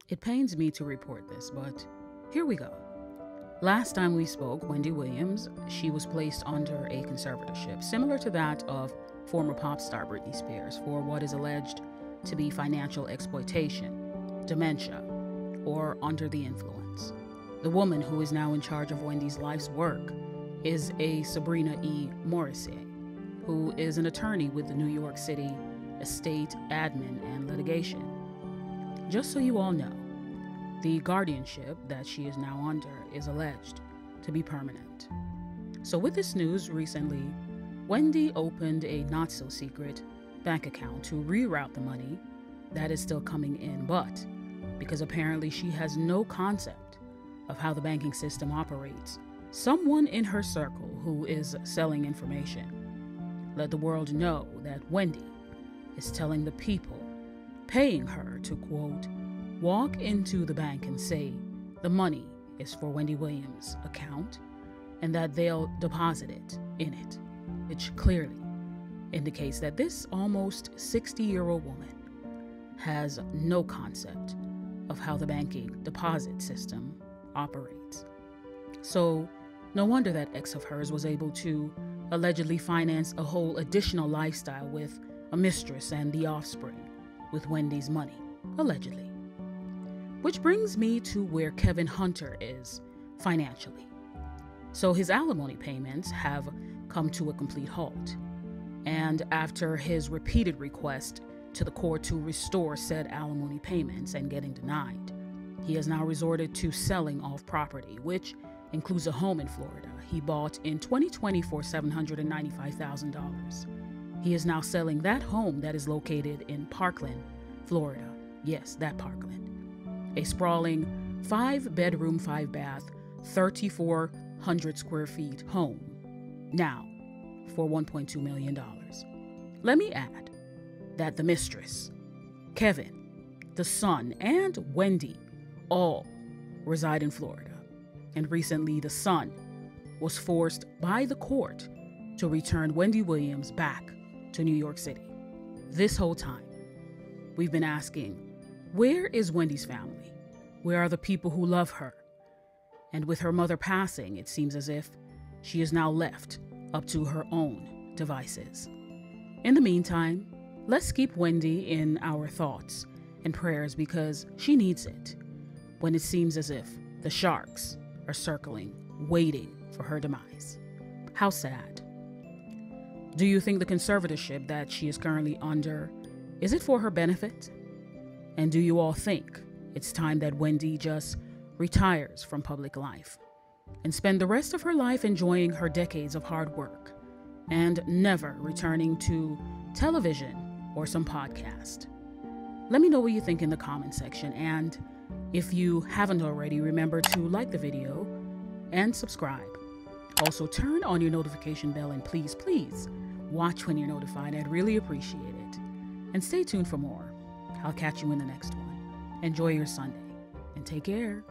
It pains me to report this, but here we go. Last time we spoke, Wendy Williams, she was placed under a conservatorship similar to that of former pop star Britney Spears for what is alleged to be financial exploitation, dementia, or under the influence. The woman who is now in charge of Wendy's life's work is a Sabrina E. Morrissey, who is an attorney with the New York City Estate Admin and Litigation. Just so you all know, the guardianship that she is now under is alleged to be permanent. So with this news recently, Wendy opened a not-so-secret bank account to reroute the money that is still coming in, but because apparently she has no concept of how the banking system operates, someone in her circle who is selling information let the world know that Wendy is telling the people paying her to, quote, walk into the bank and say the money is for Wendy Williams' account and that they'll deposit it in it, which clearly indicates that this almost 60-year-old woman has no concept of how the banking deposit system operates. So no wonder that ex of hers was able to allegedly finance a whole additional lifestyle with a mistress and the offspring with Wendy's money, allegedly. Which brings me to where Kevin Hunter is financially. So his alimony payments have come to a complete halt. And after his repeated request to the court to restore said alimony payments and getting denied, he has now resorted to selling off property, which includes a home in Florida he bought in 2020 for $795,000. He is now selling that home that is located in Parkland, Florida. Yes, that Parkland. A sprawling 5-bedroom, 5-bath, 3,400 square feet home, now for $1.2 million. Let me add that the mistress, Kevin, the son, and Wendy all reside in Florida. And recently, the son was forced by the court to return Wendy Williams back to New York City. This whole time, we've been asking, where is Wendy's family? Where are the people who love her? And with her mother passing, it seems as if she is now left up to her own devices. In the meantime, let's keep Wendy in our thoughts and prayers because she needs it when it seems as if the sharks are circling, waiting for her demise. How sad. Do you think the conservatorship that she is currently under, is it for her benefit? And do you all think it's time that Wendy just retires from public life and spend the rest of her life enjoying her decades of hard work and never returning to television or some podcast? Let me know what you think in the comment section, and if you haven't already, remember to like the video and subscribe. Also, turn on your notification bell and please watch when you're notified. I'd really appreciate it. And stay tuned for more. I'll catch you in the next one. Enjoy your Sunday and take care.